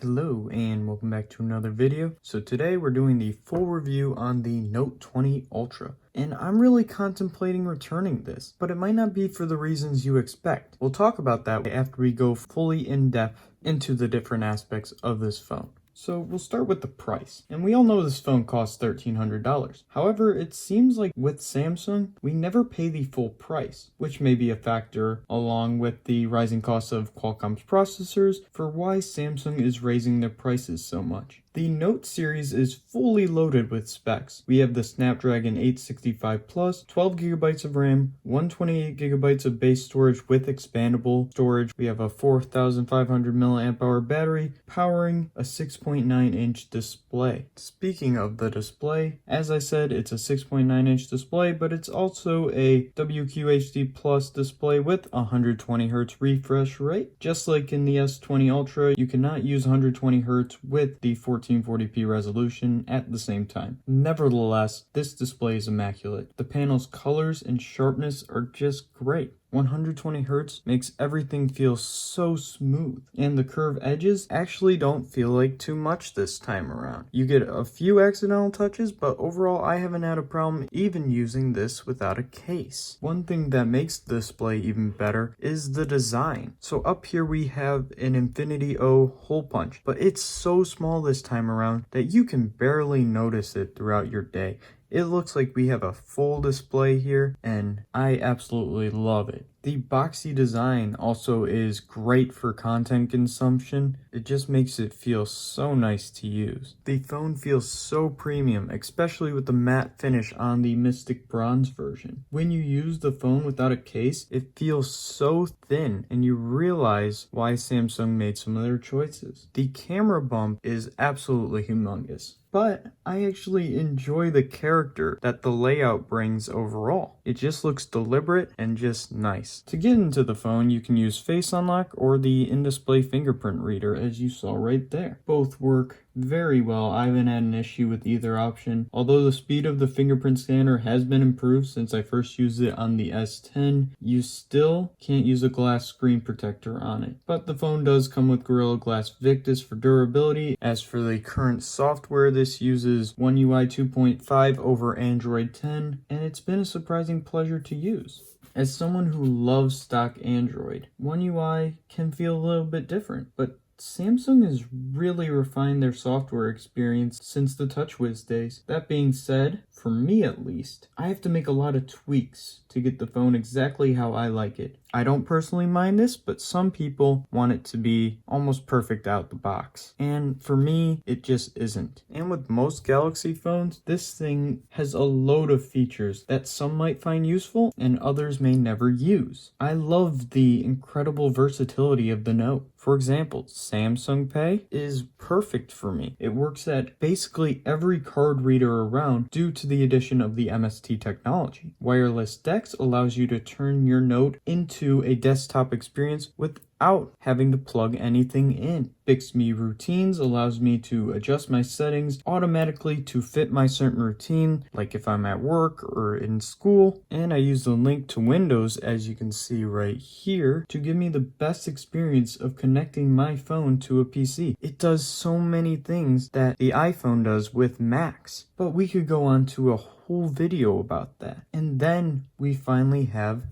Hello and welcome back to another video. So today we're doing the full review on the Note 20 Ultra. And I'm really contemplating returning this, but it might not be for the reasons you expect. We'll talk about that after we go fully in depth into the different aspects of this phone. So we'll start with the price. And we all know this phone costs $1,300. However, it seems like with Samsung, we never pay the full price, which may be a factor along with the rising costs of Qualcomm's processors for why Samsung is raising their prices so much. The Note series is fully loaded with specs. We have the Snapdragon 865 Plus, 12GB of RAM, 128GB of base storage with expandable storage. We have a 4,500 mAh battery powering a 6.9-inch display. Speaking of the display, as I said, it's a 6.9-inch display, but it's also a WQHD Plus display with 120Hz refresh rate. Just like in the S20 Ultra, you cannot use 120Hz with the 1440p resolution at the same time. Nevertheless, this display is immaculate. The panel's colors and sharpness are just great. 120Hz makes everything feel so smooth, and the curved edges actually don't feel like too much this time around. You get a few accidental touches, but overall I haven't had a problem even using this without a case. One thing that makes the display even better is the design. So up here we have an Infinity O hole punch, but it's so small this time around that you can barely notice it throughout your day. It looks like we have a full display here, and I absolutely love it. The boxy design also is great for content consumption. It just makes it feel so nice to use. The phone feels so premium, especially with the matte finish on the Mystic Bronze version. When you use the phone without a case, it feels so thin, and you realize why Samsung made some of their choices. The camera bump is absolutely humongous, but I actually enjoy the character that the layout brings overall. It just looks deliberate and just nice. To get into the phone, you can use Face Unlock or the in-display fingerprint reader, as you saw right there. Both work very well. I haven't had an issue with either option. Although the speed of the fingerprint scanner has been improved since I first used it on the S10, you still can't use a glass screen protector on it. But the phone does come with Gorilla Glass Victus for durability. As for the current software, this uses One UI 2.5 over Android 10, and it's been a surprising pleasure to use. As someone who loves stock Android, One UI can feel a little bit different, but Samsung has really refined their software experience since the TouchWiz days. That being said, for me at least, I have to make a lot of tweaks to get the phone exactly how I like it. I don't personally mind this, but some people want it to be almost perfect out the box. And for me, it just isn't. And with most Galaxy phones, this thing has a load of features that some might find useful and others may never use. I love the incredible versatility of the Note. For example, Samsung Pay is perfect for me. It works at basically every card reader around due to the addition of the MST technology. Wireless DeX allows you to turn your Note into a desktop experience without having to plug anything in. Bixby Routines allows me to adjust my settings automatically to fit my certain routine, like if I'm at work or in school. And I use the link to Windows, as you can see right here, to give me the best experience of connecting my phone to a PC. It does so many things that the iPhone does with Macs, but we could go on to a whole video about that. And then we finally have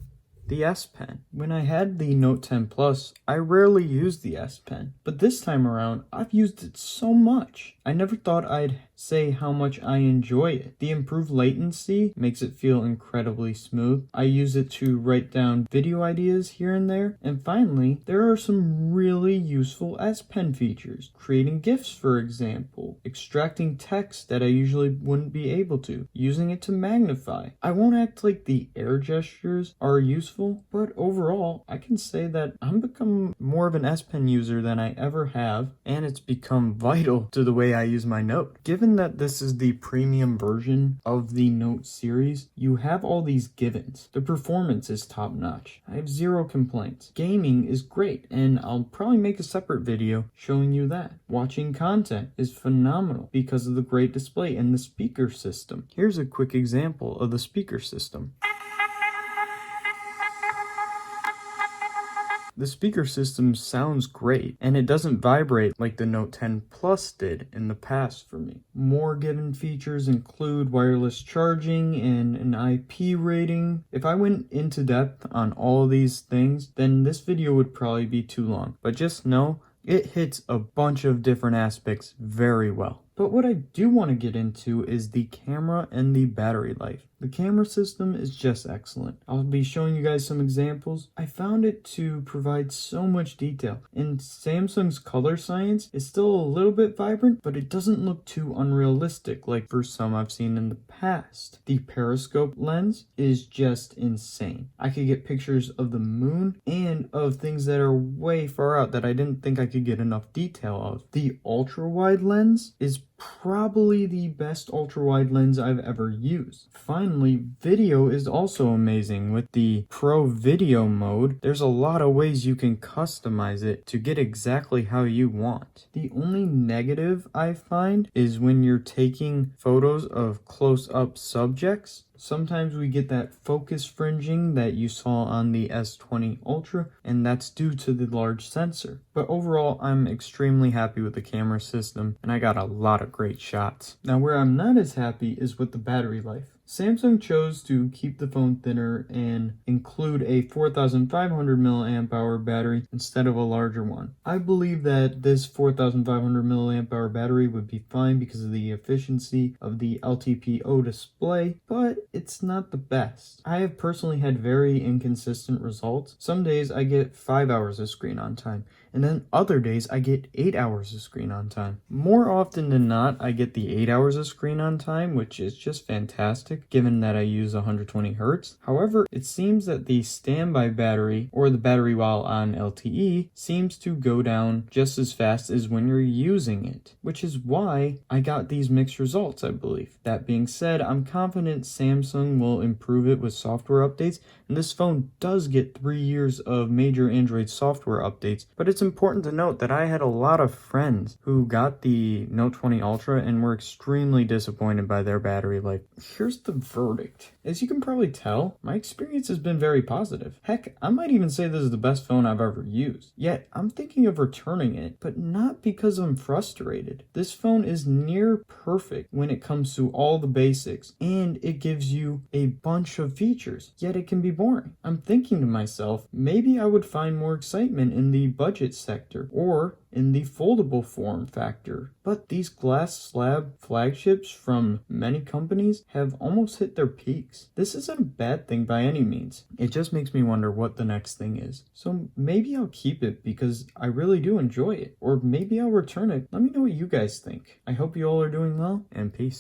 the S Pen. When I had the Note 10 Plus, I rarely used the S Pen, but this time around, I've used it so much. I never thought I'd say how much I enjoy it. The improved latency makes it feel incredibly smooth. I use it to write down video ideas here and there. And finally, there are some really useful S Pen features. Creating GIFs, for example. Extracting text that I usually wouldn't be able to. Using it to magnify. I won't act like the air gestures are useful, but overall, I can say that I'm become more of an S Pen user than I ever have, and it's become vital to the way I use my Note. Given that this is the premium version of the Note series, you have all these givens. The performance is top notch. I have zero complaints. Gaming is great, and I'll probably make a separate video showing you that. Watching content is phenomenal because of the great display and the speaker system. Here's a quick example of the speaker system. The speaker system sounds great, and it doesn't vibrate like the Note 10 Plus did in the past for me. More given features include wireless charging and an IP rating. If I went into depth on all of these things, then this video would probably be too long. But just know, it hits a bunch of different aspects very well. But what I do want to get into is the camera and the battery life. The camera system is just excellent. I'll be showing you guys some examples. I found it to provide so much detail. And Samsung's color science is still a little bit vibrant, but it doesn't look too unrealistic like for some I've seen in the past. The periscope lens is just insane. I could get pictures of the moon and of things that are way far out that I didn't think I could get enough detail of. The ultra wide lens is probably the best ultra-wide lens I've ever used. Finally, video is also amazing. With the Pro Video mode, there's a lot of ways you can customize it to get exactly how you want. The only negative I find is when you're taking photos of close-up subjects. Sometimes we get that focus fringing that you saw on the S20 Ultra, and that's due to the large sensor. But overall, I'm extremely happy with the camera system, and I got a lot of great shots. Now, where I'm not as happy is with the battery life. Samsung chose to keep the phone thinner and include a 4,500 mAh battery instead of a larger one. I believe that this 4,500 mAh battery would be fine because of the efficiency of the LTPO display, but it's not the best. I have personally had very inconsistent results. Some days I get 5 hours of screen on time, and then other days I get 8 hours of screen on time. More often than not, I get the 8 hours of screen on time, which is just fantastic given that I use 120 Hertz. However, it seems that the standby battery, or the battery while on LTE, seems to go down just as fast as when you're using it, which is why I got these mixed results, I believe. That being said, I'm confident Samsung will improve it with software updates, and this phone does get 3 years of major Android software updates, but it's important to note that I had a lot of friends who got the Note 20 Ultra and were extremely disappointed by their battery life. Here's the verdict. As you can probably tell, my experience has been very positive. Heck, I might even say this is the best phone I've ever used. Yet, I'm thinking of returning it, but not because I'm frustrated. This phone is near perfect when it comes to all the basics, and it gives you a bunch of features, yet it can be boring. I'm thinking to myself, maybe I would find more excitement in the budget sector, or in the foldable form factor. But these glass slab flagships from many companies have almost hit their peaks. This isn't a bad thing by any means. It just makes me wonder what the next thing is. So maybe I'll keep it because I really do enjoy it. Or maybe I'll return it. Let me know what you guys think. I hope you all are doing well, and peace.